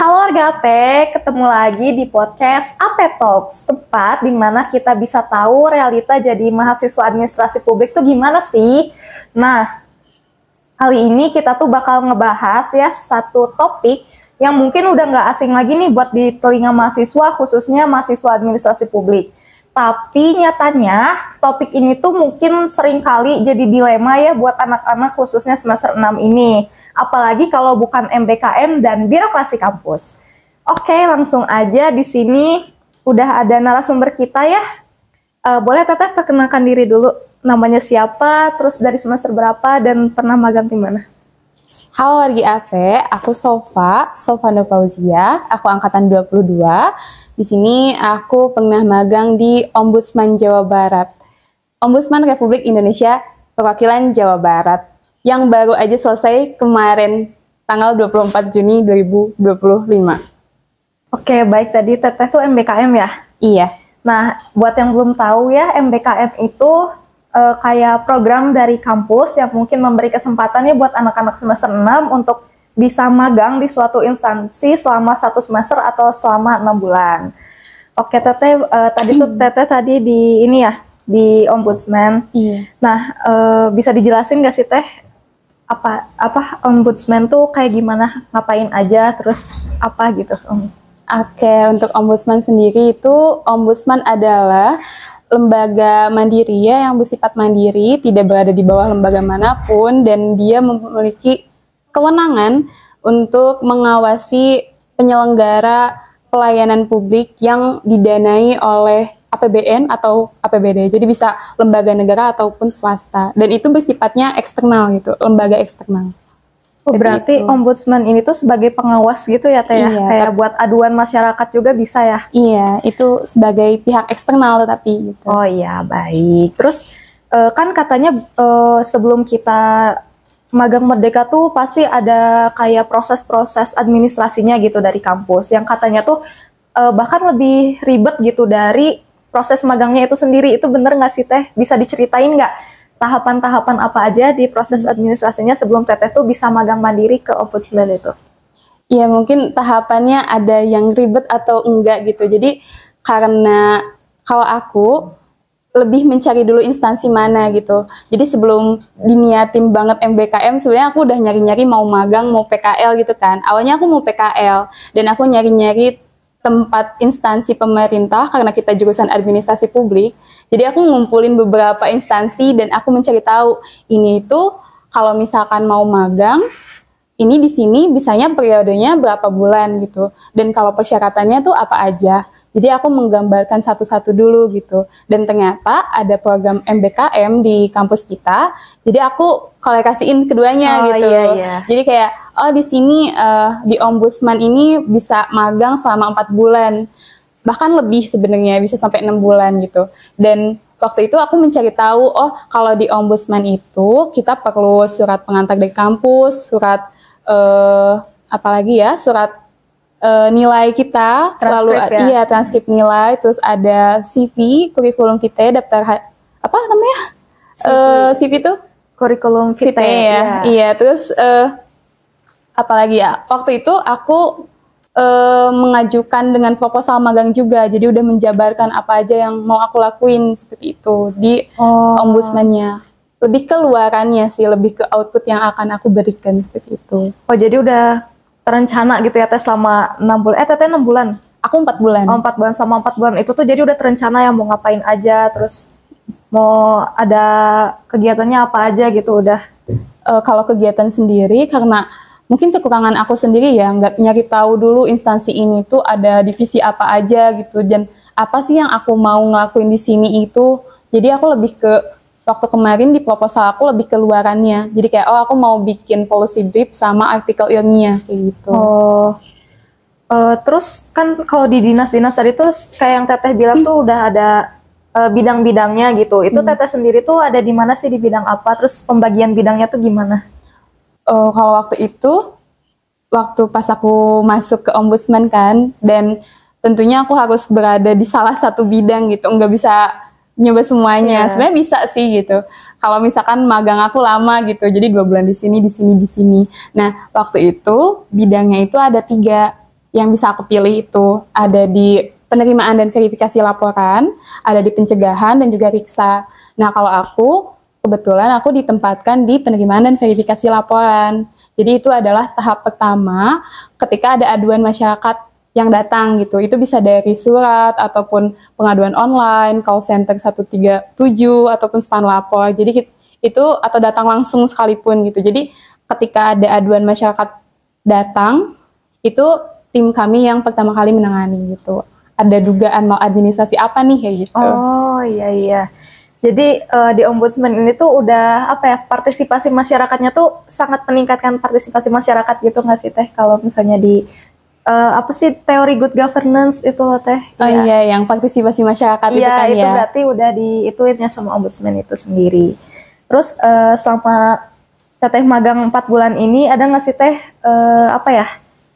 Halo warga AP, ketemu lagi di podcast AP Talks, tempat di mana kita bisa tahu realita jadi mahasiswa administrasi publik tuh gimana sih. Nah, kali ini kita tuh bakal ngebahas ya satu topik yang mungkin udah nggak asing lagi nih buat di telinga mahasiswa, khususnya mahasiswa administrasi publik. Tapi nyatanya topik ini tuh mungkin sering kali jadi dilema ya buat anak-anak khususnya semester 6 ini. Apalagi kalau bukan MBKM dan birokrasi kampus. Oke, langsung aja di sini udah ada narasumber kita ya. Boleh Teteh perkenalkan diri dulu. Namanya siapa, terus dari semester berapa, dan pernah magang di mana? Halo warga AP, aku Sofa Nopauzia, aku angkatan 22. Di sini aku pernah magang di Ombudsman Jawa Barat. Ombudsman Republik Indonesia Perwakilan Jawa Barat yang baru aja selesai kemarin tanggal 24 Juni 2025. Oke, baik, tadi Teteh tuh MBKM ya? Iya. Nah, buat yang belum tahu ya, MBKM itu kayak program dari kampus yang mungkin memberi kesempatannya buat anak-anak semester 6 untuk bisa magang di suatu instansi selama 1 semester atau selama 6 bulan. Oke, Teteh, tadi di ini ya, di Ombudsman. Iya. Nah, bisa dijelasin nggak sih Teh, apa ombudsman tuh kayak gimana, ngapain aja, terus apa gitu? Oke, untuk ombudsman sendiri itu, ombudsman adalah lembaga mandiri ya, yang bersifat mandiri, tidak berada di bawah lembaga manapun, dan dia memiliki kewenangan untuk mengawasi penyelenggara pelayanan publik yang didanai oleh APBN atau APBD, jadi bisa lembaga negara ataupun swasta, dan itu bersifatnya eksternal gitu, lembaga eksternal. Oh, berarti itu. Ombudsman ini tuh sebagai pengawas gitu ya Teh? Iya, kayak buat aduan masyarakat juga bisa ya? Iya, itu sebagai pihak eksternal tetapi gitu. Oh iya, baik. Terus kan katanya sebelum kita magang merdeka tuh pasti ada kayak proses-proses administrasinya gitu dari kampus, yang katanya tuh bahkan lebih ribet gitu dari proses magangnya itu sendiri. Itu bener nggak sih Teh? Bisa diceritain nggak tahapan-tahapan apa aja di proses administrasinya sebelum Teteh tuh bisa magang mandiri ke Ombudsman itu? Iya, mungkin tahapannya ada yang ribet atau enggak gitu. Jadi karena kalau aku lebih mencari dulu instansi mana gitu. Jadi sebelum diniatin banget MBKM, sebenarnya aku udah nyari-nyari mau magang, mau PKL gitu kan. Awalnya aku mau PKL, dan aku nyari-nyari tempat instansi pemerintah karena kita jurusan administrasi publik. Jadi aku ngumpulin beberapa instansi dan aku mencari tahu ini itu kalau misalkan mau magang, ini di sini bisanya periodenya berapa bulan gitu. Dan kalau persyaratannya tuh apa aja. Jadi aku menggambarkan satu-satu dulu gitu. Dan ternyata ada program MBKM di kampus kita. Jadi aku kolekasiin keduanya gitu. Iya. Jadi kayak di sini di Ombudsman ini bisa magang selama 4 bulan. Bahkan lebih sebenarnya, bisa sampai 6 bulan gitu. Dan waktu itu aku mencari tahu, kalau di Ombudsman itu kita perlu surat pengantar dari kampus, surat apalagi ya, surat nilai kita, lalu ya? Iya, transkrip nilai, terus ada CV, kurikulum vitae, daftar apa namanya? CV tuh kurikulum vitae ya. Iya, terus apalagi ya? Waktu itu aku mengajukan dengan proposal magang juga, jadi udah menjabarkan apa aja yang mau aku lakuin seperti itu di Ombudsman-nya. Lebih ke luarannya sih, lebih ke output yang akan aku berikan seperti itu. Oh, jadi udah terencana gitu ya Teh selama 6 bulan. Teteh 6 bulan? Aku 4 bulan. Oh, 4 bulan. Sama 4 bulan itu tuh jadi udah terencana ya mau ngapain aja, terus mau ada kegiatannya apa aja gitu udah. Kalau kegiatan sendiri, karena mungkin kekurangan aku sendiri ya, nggak nyari tahu dulu instansi ini tuh ada divisi apa aja gitu, dan apa sih yang aku mau ngelakuin di sini itu. Jadi aku lebih ke waktu kemarin di proposal aku lebih keluarannya. Jadi kayak aku mau bikin policy brief sama artikel ilmiah kayak gitu. Terus kan kalau di dinas-dinas tadi tuh kayak yang Teteh bilang tuh udah ada bidang-bidangnya gitu. Itu Teteh sendiri tuh ada di mana sih, di bidang apa? Terus pembagian bidangnya tuh gimana? Kalau waktu itu, waktu pas aku masuk ke Ombudsman kan, dan tentunya aku harus berada di salah satu bidang gitu, nggak bisa nyoba semuanya. Sebenarnya bisa sih gitu. Kalau misalkan magang aku lama gitu, jadi 2 bulan di sini, di sini, di sini. Nah, waktu itu bidangnya itu ada 3. yang bisa aku pilih itu ada di penerimaan dan verifikasi laporan, ada di pencegahan dan juga riksa. Nah, kalau aku kebetulan aku ditempatkan di penerimaan dan verifikasi laporan. Jadi itu adalah tahap pertama ketika ada aduan masyarakat yang datang gitu. Itu bisa dari surat ataupun pengaduan online, call center 137 ataupun span lapor. Jadi itu atau datang langsung sekalipun gitu. Jadi ketika ada aduan masyarakat datang, itu tim kami yang pertama kali menangani gitu. Ada dugaan maladministrasi apa nih kayak gitu. Oh iya. Jadi di Ombudsman ini tuh udah partisipasi masyarakatnya tuh sangat meningkatkan partisipasi masyarakat gitu nggak sih Teh? Kalau misalnya di teori good governance itu loh Teh? Oh iya, yang partisipasi masyarakat itu kan ya. Iya, itu berarti udah diituinnya sama Ombudsman itu sendiri. Terus selama Teteh magang 4 bulan ini ada nggak sih Teh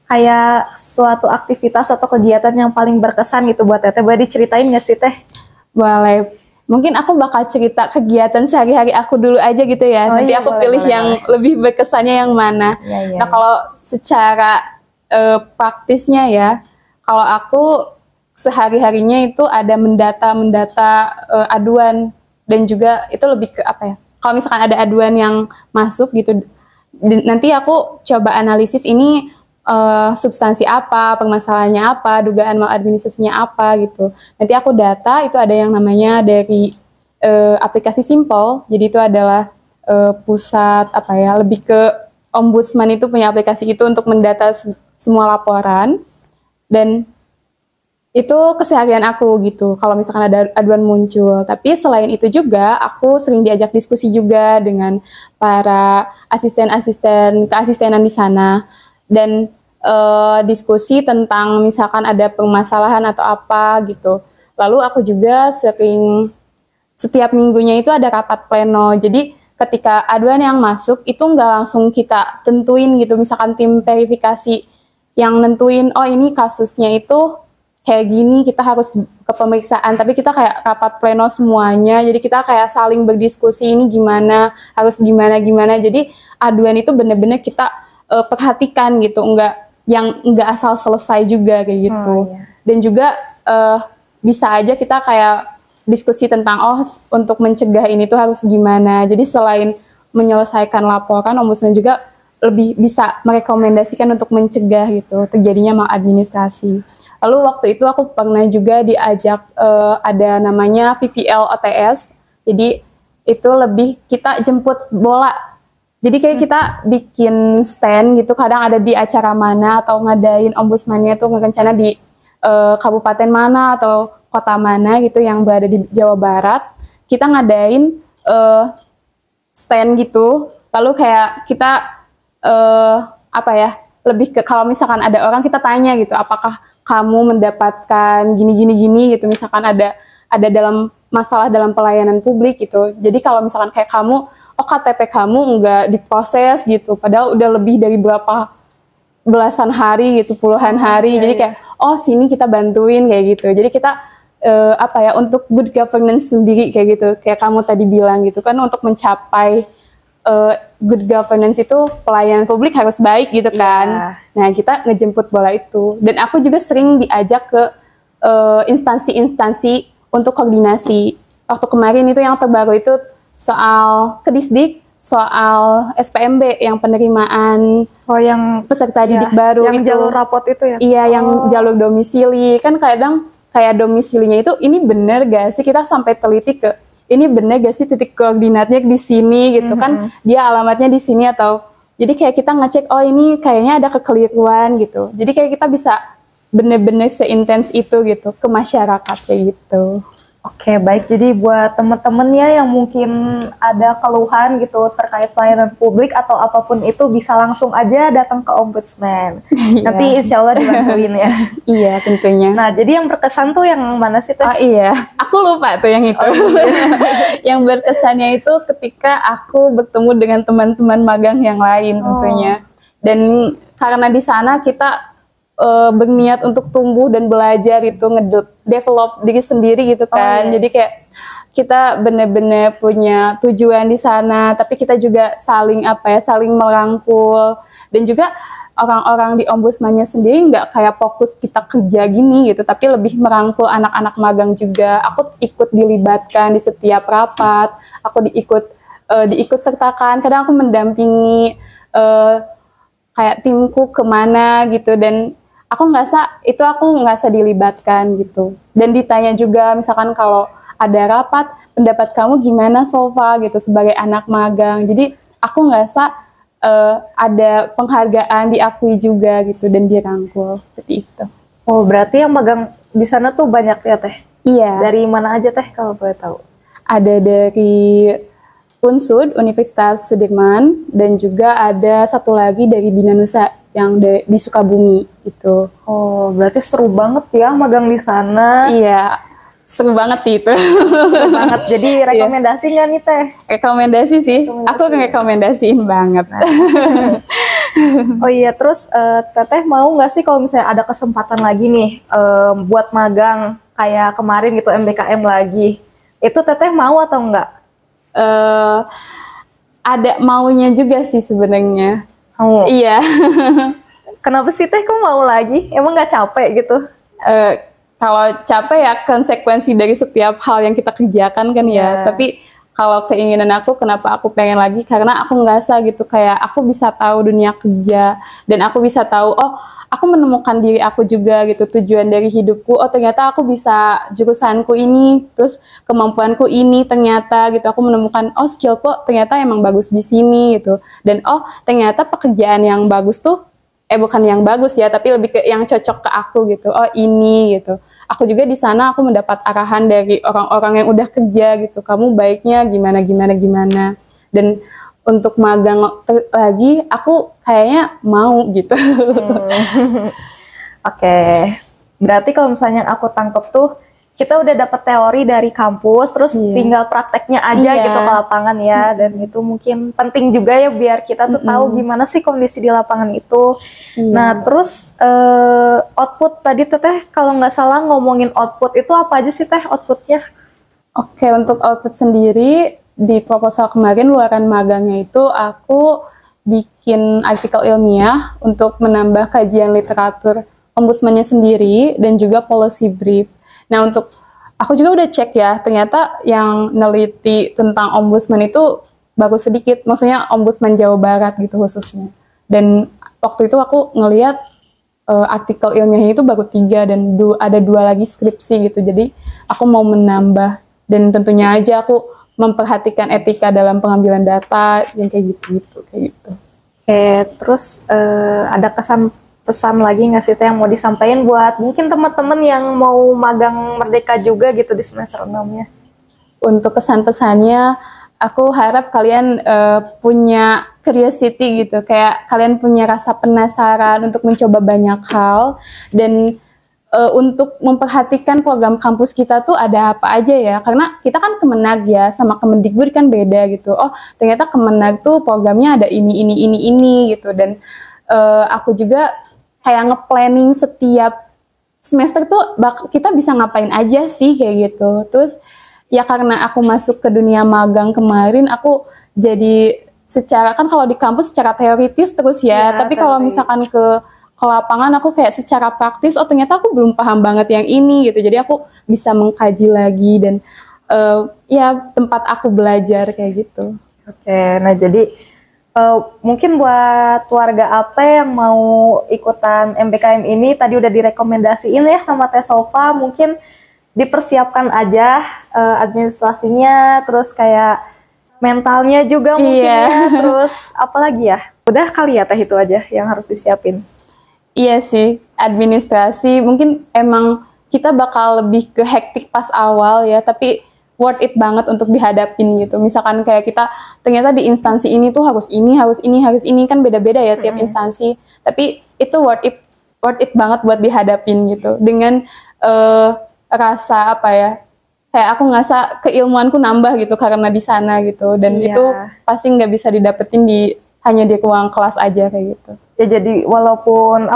kayak suatu aktivitas atau kegiatan yang paling berkesan gitu buat Teteh? Boleh diceritain nggak sih Teh? Boleh. Mungkin aku bakal cerita kegiatan sehari-hari aku dulu aja gitu ya. Nanti aku pilih yang lebih berkesannya yang mana. Nah, kalau secara praktisnya ya, kalau aku sehari-harinya itu ada mendata aduan, dan juga itu lebih ke kalau misalkan ada aduan yang masuk gitu, nanti aku coba analisis ini substansi apa, permasalahannya apa, dugaan maladministrasinya apa gitu. Nanti aku data, itu ada yang namanya dari aplikasi Simple. Jadi itu adalah pusat lebih ke Ombudsman itu punya aplikasi itu untuk mendata semua laporan, dan itu keseharian aku gitu kalau misalkan ada aduan muncul. Tapi selain itu juga aku sering diajak diskusi juga dengan para asisten keasistenan di sana, dan diskusi tentang misalkan ada permasalahan atau apa gitu. Lalu aku juga sering setiap minggunya itu ada rapat pleno. Jadi ketika aduan yang masuk itu nggak langsung kita tentuin gitu, misalkan tim verifikasi yang nentuin oh ini kasusnya itu kayak gini, kita harus ke pemeriksaan, tapi kita kayak rapat pleno semuanya. Jadi kita kayak saling berdiskusi ini gimana, harus gimana. Jadi aduan itu benar-benar kita perhatikan gitu, enggak asal selesai juga kayak gitu. Dan juga bisa aja kita kayak diskusi tentang untuk mencegah ini tuh harus gimana. Jadi selain menyelesaikan laporan, Ombudsman juga lebih bisa merekomendasikan untuk mencegah gitu terjadinya maladministrasi. Lalu waktu itu aku pernah juga diajak ada namanya VVL OTS. Jadi itu lebih kita jemput bola. Jadi kayak kita bikin stand gitu, kadang ada di acara mana atau ngadain Ombudsman-nya tuh ngerencana di kabupaten mana atau kota mana gitu yang berada di Jawa Barat. Kita ngadain stand gitu. Lalu kayak kita lebih ke kalau misalkan ada orang kita tanya gitu, apakah kamu mendapatkan gini gitu, misalkan ada dalam masalah dalam pelayanan publik gitu. Jadi kalau misalkan kayak kamu, KTP kamu nggak diproses gitu, padahal udah lebih dari berapa belasan hari gitu, puluhan hari. Jadi kayak sini kita bantuin kayak gitu. Jadi kita untuk good governance sendiri kayak gitu, kayak kamu tadi bilang gitu kan, untuk mencapai good governance itu pelayanan publik harus baik gitu kan. Nah, kita ngejemput bola itu. Dan aku juga sering diajak ke instansi-instansi untuk koordinasi. Waktu kemarin itu yang terbaru itu soal Kedisdik, soal SPMB yang penerimaan yang peserta didik baru yang itu. Jalur rapot itu ya? Iya, yang jalur domisili. Kan kadang kayak domisilinya itu ini bener gak sih, kita sampai teliti ke ini bener gak sih titik koordinatnya di sini gitu kan, dia alamatnya di sini, atau jadi kayak kita ngecek ini kayaknya ada kekeliruan gitu. Jadi kayak kita bisa bener-bener seintens itu gitu ke masyarakat kayak gitu. Oke, baik. Jadi buat teman-teman ya yang mungkin ada keluhan gitu terkait pelayanan publik atau apapun itu, bisa langsung aja datang ke Ombudsman. Nanti insya Allah dibantuin ya. Iya, tentunya. Nah, jadi yang berkesan tuh yang mana sih Teh? Oh iya, aku lupa tuh yang itu. Yang berkesannya itu ketika aku bertemu dengan teman-teman magang yang lain tentunya. Dan karena di sana kita berniat untuk tumbuh dan belajar itu, nge-develop diri sendiri gitu kan. Jadi kayak kita benar-benar punya tujuan di sana, tapi kita juga saling merangkul. Dan juga orang-orang di ombudsmannya sendiri nggak kayak fokus kita kerja gini gitu, tapi lebih merangkul anak-anak magang juga. Aku ikut dilibatkan di setiap rapat, aku diikut sertakan, kadang aku mendampingi kayak timku kemana gitu, dan aku nggak dilibatkan gitu. Dan ditanya juga misalkan kalau ada rapat, pendapat kamu gimana Sofa gitu sebagai anak magang. Jadi aku ngerasa ada penghargaan diakui juga gitu dan dirangkul seperti itu. Oh, berarti yang magang di sana tuh banyak ya Teh? Iya. Dari mana aja Teh kalau boleh tahu? Ada dari UNSUD, Universitas Sudirman, dan juga ada satu lagi dari Bina Nusa yang di Sukabumi itu. Oh, berarti seru banget ya magang di sana. Iya. Seru banget sih itu. Seru banget. Jadi rekomendasi nggak nih Teh? Rekomendasi sih. Aku rekomendasiin banget. Oh iya, terus Teteh mau nggak sih kalau misalnya ada kesempatan lagi nih buat magang kayak kemarin gitu MBKM lagi, itu Teteh mau atau enggak? Ada maunya juga sih sebenarnya. Mau? Iya. Kenapa sih Teh kok mau lagi? Emang nggak capek gitu? Kalau capek ya konsekuensi dari setiap hal yang kita kerjakan kan ya. Tapi kalau keinginan aku, kenapa aku pengen lagi? Karena aku ngerasa gitu kayak aku bisa tahu dunia kerja, dan aku bisa tahu, oh aku menemukan diri aku juga gitu, tujuan dari hidupku. Oh ternyata aku bisa jurusanku ini, terus kemampuanku ini ternyata gitu. Aku menemukan, oh skillku ternyata emang bagus di sini gitu. Dan oh ternyata pekerjaan yang bagus tuh, bukan yang bagus ya, tapi lebih ke yang cocok ke aku gitu. Oh ini gitu. Aku juga di sana aku mendapat arahan dari orang-orang yang udah kerja gitu. Kamu baiknya gimana. Dan untuk magang lagi aku kayaknya mau gitu. Oke. Berarti kalau misalnya aku tangkep tuh kita udah dapat teori dari kampus, terus tinggal prakteknya aja gitu ke lapangan ya, dan itu mungkin penting juga ya biar kita tuh tahu gimana sih kondisi di lapangan itu. Nah terus output tadi Teteh kalau nggak salah ngomongin output itu apa aja sih Teh outputnya? Oke, untuk output sendiri di proposal kemarin luaran magangnya itu aku bikin artikel ilmiah untuk menambah kajian literatur ombudsmannya sendiri dan juga policy brief. Nah untuk aku juga udah cek ya, ternyata yang neliti tentang ombudsman itu baru sedikit, maksudnya ombudsman Jawa Barat gitu khususnya. Dan waktu itu aku ngelihat artikel ilmiahnya itu baru 3 dan ada 2 lagi skripsi gitu. Jadi aku mau menambah, dan tentunya aja aku memperhatikan etika dalam pengambilan data yang kayak gitu. Oke, terus ada pesan lagi nggak sih Teh yang mau disampaikan buat mungkin teman-teman yang mau magang Merdeka juga gitu di semester 6-nya? Untuk kesan-pesannya, aku harap kalian punya curiosity gitu, kayak kalian punya rasa penasaran untuk mencoba banyak hal, dan untuk memperhatikan program kampus kita tuh ada apa aja ya, karena kita kan Kemenag ya, sama Kemendikbud kan beda gitu. Oh ternyata Kemenag tuh programnya ada ini gitu, dan aku juga kayak nge-planning setiap semester tuh kita bisa ngapain aja sih kayak gitu. Terus ya karena aku masuk ke dunia magang kemarin, aku jadi secara, kan kalau di kampus secara teoritis terus ya, tapi kalau misalkan ke lapangan aku kayak secara praktis, oh ternyata aku belum paham banget yang ini gitu. Jadi aku bisa mengkaji lagi, dan ya tempat aku belajar kayak gitu. Oke, nah jadi mungkin buat warga apa yang mau ikutan MBKM ini, tadi udah direkomendasiin ya sama Teh Sofa, mungkin dipersiapkan aja administrasinya, terus kayak mentalnya juga mungkin ya, terus apalagi ya, udah kali ya Teh itu aja yang harus disiapin. Iya sih, administrasi mungkin emang kita bakal lebih ke hektik pas awal ya, tapi worth it banget untuk dihadapin gitu. Misalkan kayak kita ternyata di instansi ini tuh harus ini kan beda-beda ya tiap instansi. Tapi itu worth it banget buat dihadapin gitu. Dengan rasa apa ya? Kayak aku ngerasa keilmuanku nambah gitu karena di sana gitu. Dan itu pasti nggak bisa didapetin hanya di ruang kelas aja kayak gitu. Ya jadi walaupun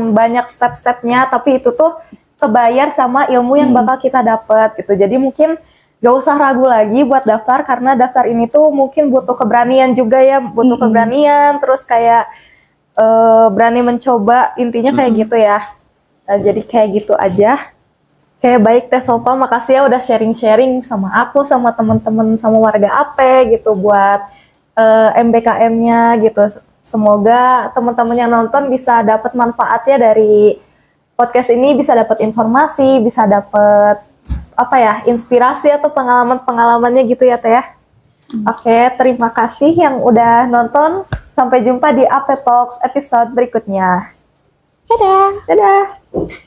banyak step-stepnya, tapi itu tuh kebayar sama ilmu yang bakal kita dapat gitu. Jadi mungkin gak usah ragu lagi buat daftar, karena daftar ini tuh mungkin butuh keberanian juga ya, keberanian, terus kayak berani mencoba, intinya kayak gitu ya. Jadi kayak gitu aja. Kayak baik Teh Sofa, makasih ya udah sharing-sharing sama aku, sama teman-teman, sama warga AP gitu buat MBKM-nya gitu. Semoga teman-teman yang nonton bisa dapat manfaatnya dari podcast ini, bisa dapat informasi, bisa dapat apa ya, inspirasi atau pengalaman-pengalamannya gitu ya Teh ya. Oke, terima kasih yang udah nonton. Sampai jumpa di AP Talks episode berikutnya. Dadah. Dadah.